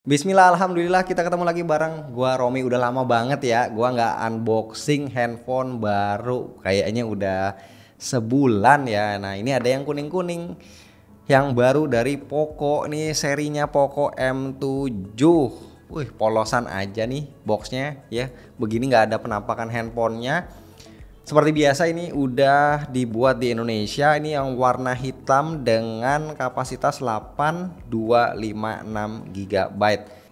Bismillah, alhamdulillah kita ketemu lagi bareng gua Romi. Udah lama banget ya gua nggak unboxing handphone baru. Kayaknya udah sebulan ya. Nah, ini ada yang kuning-kuning. Yang baru dari Poco nih, serinya Poco M7. Wih, polosan aja nih boxnya ya. Begini nggak ada penampakan handphonenya. Seperti biasa ini udah dibuat di Indonesia. Ini yang warna hitam dengan kapasitas 8256 GB.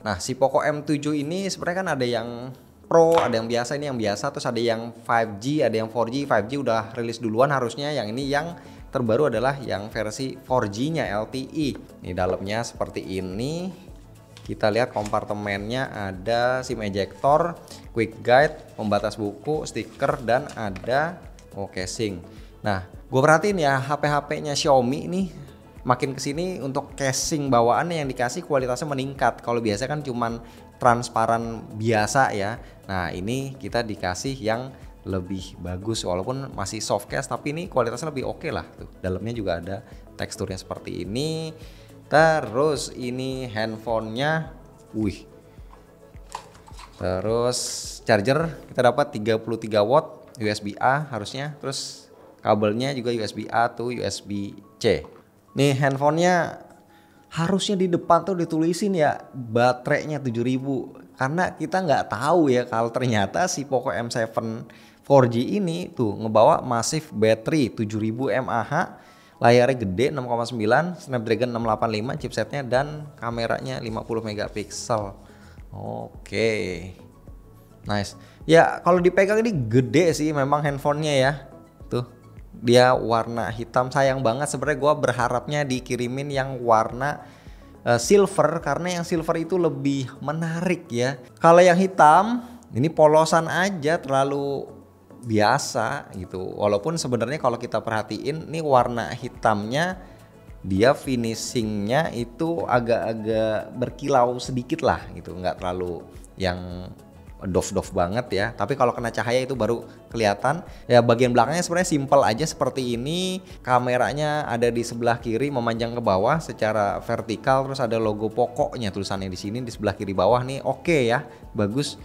Nah, si Poco M7 ini sebenarnya kan ada yang Pro, ada yang biasa, ini yang biasa, terus ada yang 5G, ada yang 4G. 5G udah rilis duluan harusnya, yang ini yang terbaru adalah yang versi 4G-nya LTE. Ini dalamnya seperti ini. Kita lihat kompartemennya, ada SIM ejector, quick guide, pembatas buku, stiker, dan ada casing. Nah, gue perhatiin ya HP-HP-nya Xiaomi ini makin kesini untuk casing bawaannya yang dikasih kualitasnya meningkat. Kalau biasa kan cuman transparan biasa ya. Nah, ini kita dikasih yang lebih bagus walaupun masih soft case, tapi ini kualitasnya lebih oke lah. Tuh, dalamnya juga ada teksturnya seperti ini. Terus ini handphonenya, terus charger kita dapat 33 watt USB A harusnya, terus kabelnya juga USB A to USB C. Nih handphonenya harusnya di depan tuh ditulisin ya baterainya 7000, karena kita nggak tahu ya kalau ternyata si Poco M7 4G ini tuh ngebawa massive battery 7000 mAh. Layarnya gede 6,9, Snapdragon 685 chipsetnya, dan kameranya 50 megapiksel. Oke. Nice. Ya, kalau dipegang ini gede sih memang handphonenya ya. Tuh. Dia warna hitam, sayang banget sebenarnya gua berharapnya dikirimin yang warna silver, karena yang silver itu lebih menarik ya. Kalau yang hitam ini polosan aja, terlalu biasa gitu. Walaupun sebenarnya kalau kita perhatiin nih warna hitamnya, dia finishingnya itu agak-agak berkilau sedikit lah gitu, nggak terlalu yang doff banget ya. Tapi kalau kena cahaya itu baru kelihatan. Ya, bagian belakangnya sebenarnya simple aja seperti ini. Kameranya ada di sebelah kiri memanjang ke bawah secara vertikal, terus ada logo Poco-nya tulisannya di sini di sebelah kiri bawah nih. Oke ya, bagus.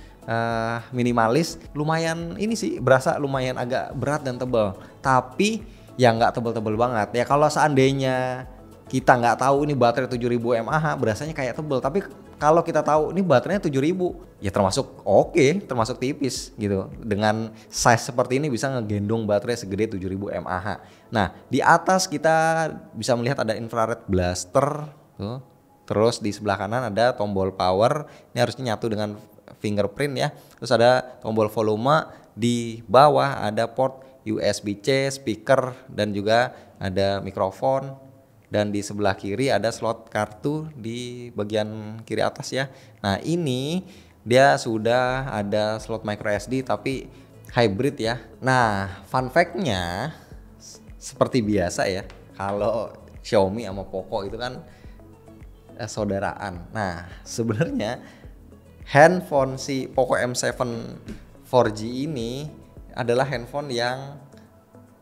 Minimalis, lumayan ini sih berasa lumayan agak berat dan tebal, tapi ya nggak tebel-tebel banget ya. Kalau seandainya kita nggak tahu ini baterai 7000 mAh berasanya kayak tebel, tapi kalau kita tahu ini baterainya 7000 ya termasuk termasuk tipis gitu. Dengan size seperti ini bisa ngegendong baterai segede 7000 mAh. Nah, di atas kita bisa melihat ada infrared blaster tuh. Terus di sebelah kanan ada tombol power, ini harusnya nyatu dengan fingerprint ya. Terus ada tombol volume, di bawah ada port USB-C, speaker, dan juga ada mikrofon. Dan di sebelah kiri ada slot kartu di bagian kiri atas ya. Nah, ini dia sudah ada slot micro SD tapi hybrid ya. Nah, fun fact-nya seperti biasa ya, kalau Xiaomi sama Poco itu kan saudaraan. Nah, sebenarnya handphone si Poco M7 4G ini adalah handphone yang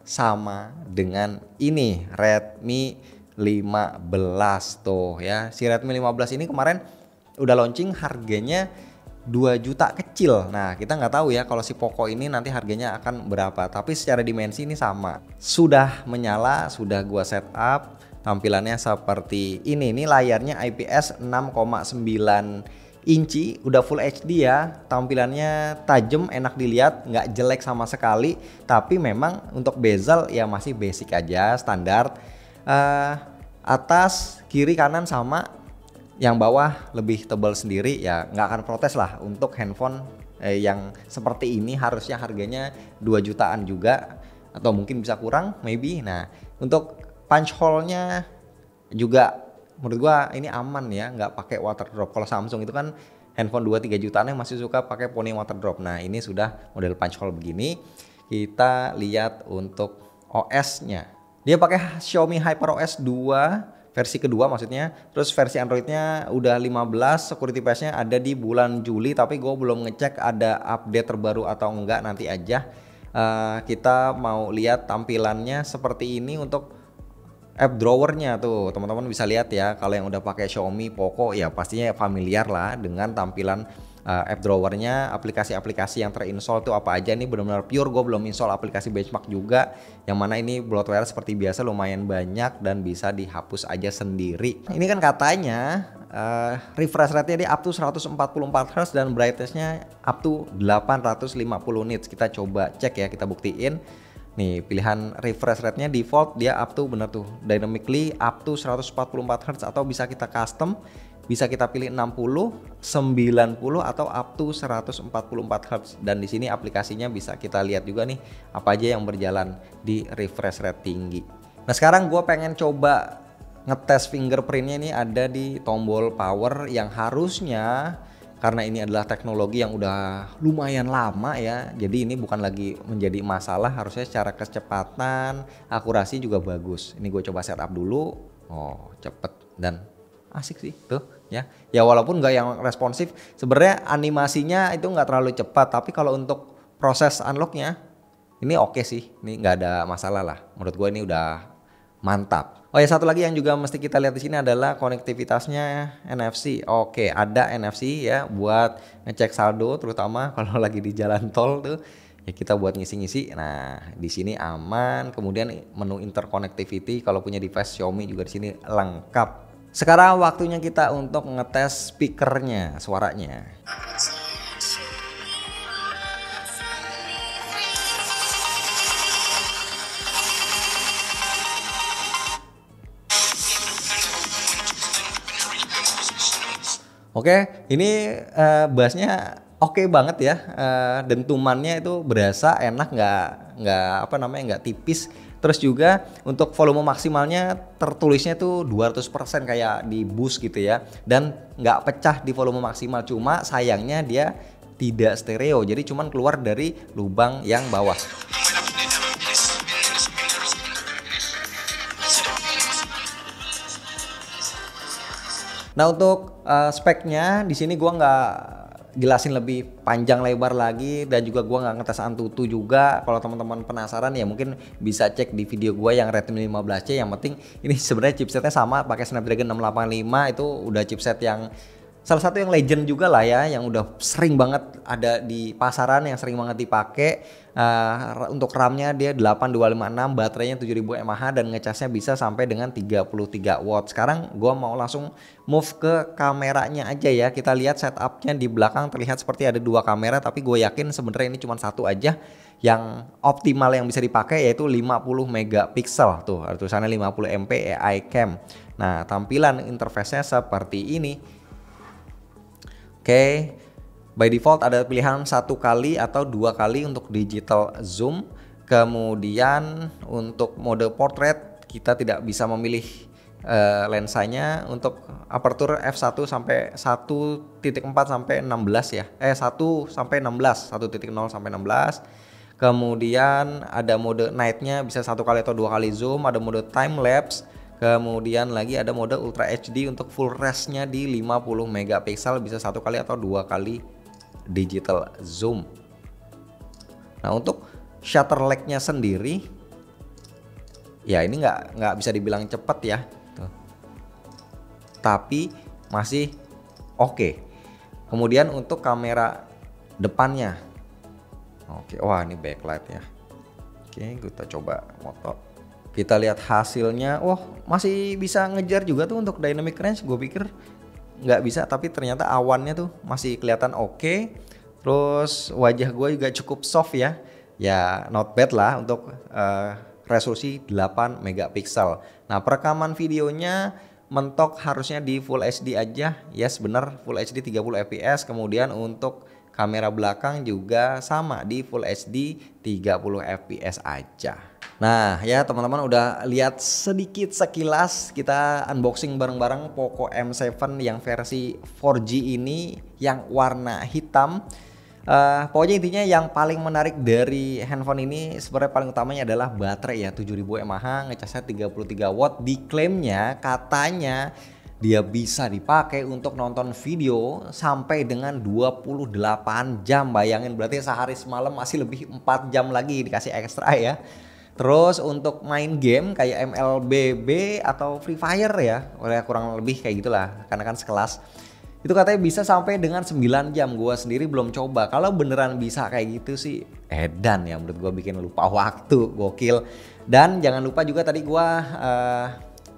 sama dengan ini, Redmi 15 tuh ya. Si Redmi 15 ini kemarin udah launching, harganya 2 juta kecil. Nah, kita nggak tahu ya kalau si Poco ini nanti harganya akan berapa, tapi secara dimensi ini sama. Sudah menyala, sudah gua setup. Tampilannya seperti ini. Ini layarnya IPS 6,9 inci, udah full HD ya. Tampilannya tajam, enak dilihat, nggak jelek sama sekali. Tapi memang untuk bezel ya masih basic aja, standar. Atas, kiri, kanan sama. Yang bawah lebih tebal sendiri ya, nggak akan protes lah untuk handphone yang seperti ini. Harusnya harganya 2 jutaan juga, atau mungkin bisa kurang maybe. Nah, untuk punch hole-nya juga menurut gua ini aman ya, nggak pakai water drop. Kalau Samsung itu kan handphone 2-3 jutaan yang masih suka pakai poni water drop. Nah, ini sudah model punch hole begini. Kita lihat untuk OS-nya. Dia pakai Xiaomi HyperOS 2 versi kedua maksudnya. Terus versi Android-nya udah 15, security patch-nya ada di bulan Juli, tapi gue belum ngecek ada update terbaru atau enggak, nanti aja. Kita mau lihat tampilannya seperti ini untuk app drawernya tuh teman-teman bisa lihat ya. Kalau yang udah pakai Xiaomi, Poco ya pastinya familiar lah dengan tampilan app drawernya, aplikasi-aplikasi yang terinstall tuh apa aja. Nih benar-benar pure, gue belum install aplikasi benchmark juga, yang mana ini bloatware seperti biasa lumayan banyak dan bisa dihapus aja sendiri. Ini kan katanya refresh rate-nya dia up to 144 Hz dan brightness-nya up to 850 nits. Kita coba cek ya, kita buktiin. Nih pilihan refresh rate-nya default dia up to bener tuh dynamically up to 144 Hz, atau bisa kita custom, bisa kita pilih 60, 90 atau up to 144 Hz. Dan di sini aplikasinya bisa kita lihat juga nih apa aja yang berjalan di refresh rate tinggi. Nah sekarang gue pengen coba ngetes fingerprintnya. Ini ada di tombol power yang harusnya, karena ini adalah teknologi yang udah lumayan lama ya, jadi ini bukan lagi menjadi masalah, harusnya secara kecepatan, akurasi juga bagus. Ini gue coba setup dulu. Oh cepet dan asik sih tuh ya. Ya walaupun nggak yang responsif, sebenarnya animasinya itu nggak terlalu cepat, tapi kalau untuk proses unlocknya ini oke sih, ini nggak ada masalah lah. Menurut gue ini udah mantap. Oh ya, satu lagi yang juga mesti kita lihat di sini adalah konektivitasnya NFC. Oke, ada NFC ya buat ngecek saldo, terutama kalau lagi di jalan tol tuh ya kita buat ngisi-ngisi. Nah, di sini aman. Kemudian menu interconnectivity kalau punya device Xiaomi juga di sini lengkap. Sekarang waktunya kita untuk ngetes speakernya, suaranya. Oke, ini bassnya oke banget ya, dentumannya itu berasa enak, nggak apa namanya, nggak tipis. Terus juga untuk volume maksimalnya tertulisnya tuh 200% kayak di Boost gitu ya, dan nggak pecah di volume maksimal. Cuma sayangnya dia tidak stereo, jadi cuman keluar dari lubang yang bawah. Nah untuk speknya di sini gua nggak jelasin lebih panjang lebar lagi, dan juga gua nggak ngetes Antutu juga. Kalau teman-teman penasaran ya mungkin bisa cek di video gua yang Redmi 15C. Yang penting ini sebenarnya chipsetnya sama, pakai Snapdragon 685, itu udah chipset yang salah satu yang legend juga lah ya, yang udah sering banget ada di pasaran, yang sering banget dipakai. Untuk RAM-nya dia 8256, baterainya 7000 mAh dan ngecasnya bisa sampai dengan 33 watt. Sekarang gua mau langsung move ke kameranya aja ya. Kita lihat setupnya di belakang terlihat seperti ada dua kamera, tapi gue yakin sebenarnya ini cuma satu aja yang optimal yang bisa dipakai, yaitu 50 megapiksel. Tuh ada tulisannya 50 MP AI cam. Nah tampilan interface-nya seperti ini. Oke, by default ada pilihan 1 kali atau 2 kali untuk digital zoom. Kemudian untuk mode portrait kita tidak bisa memilih lensanya. Untuk aperture f1 sampai 1.4 sampai 16 ya. 1 sampai 16, 1.0 sampai 16. Kemudian ada mode night-nya bisa 1 kali atau 2 kali zoom, ada mode time lapse. Kemudian lagi ada mode Ultra HD untuk full res-nya di 50 megapiksel, bisa 1 kali atau 2 kali digital zoom. Nah untuk shutter lag-nya sendiri, ya ini nggak bisa dibilang cepet ya, tuh. Tapi masih oke. Kemudian untuk kamera depannya, oke, wah ini backlight ya. Oke, kita coba moto. Kita lihat hasilnya, masih bisa ngejar juga tuh untuk dynamic range. Gue pikir nggak bisa, tapi ternyata awannya tuh masih kelihatan oke. Terus wajah gue juga cukup soft ya, ya not bad lah untuk resolusi 8 megapiksel. Nah perekaman videonya mentok harusnya di Full HD aja, yes bener Full HD 30 fps. Kemudian untuk kamera belakang juga sama di Full HD 30 fps aja. Nah ya teman-teman udah lihat sedikit sekilas, kita unboxing bareng-bareng Poco M7 yang versi 4G ini yang warna hitam. Pokoknya intinya yang paling menarik dari handphone ini sebenarnya paling utamanya adalah baterai ya, 7000 mAh, ngecasnya 33 watt. Diklaimnya katanya dia bisa dipakai untuk nonton video sampai dengan 28 jam. Bayangin berarti sehari semalam masih lebih 4 jam lagi dikasih ekstra ya. Terus untuk main game kayak MLBB atau Free Fire ya, kurang lebih kayak gitulah, karena kan sekelas. Itu katanya bisa sampai dengan 9 jam. Gua sendiri belum coba. Kalau beneran bisa kayak gitu sih edan ya, menurut gua bikin lupa waktu, gokil. Dan jangan lupa juga tadi gua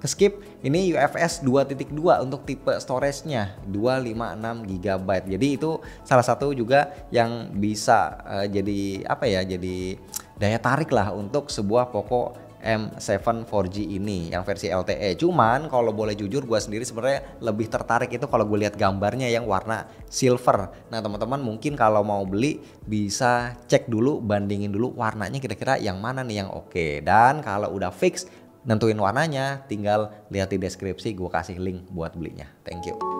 skip ini UFS 2.2 untuk tipe storage-nya 256 GB. Jadi itu salah satu juga yang bisa jadi apa ya, jadi daya tarik lah untuk sebuah Poco M7 4G ini yang versi LTE. Cuman kalau boleh jujur gue sendiri sebenarnya lebih tertarik itu kalau gue lihat gambarnya yang warna silver. Nah teman-teman mungkin kalau mau beli bisa cek dulu, bandingin dulu warnanya kira-kira yang mana nih yang oke. Dan kalau udah fix nentuin warnanya, tinggal lihat di deskripsi, gue kasih link buat belinya. Thank you.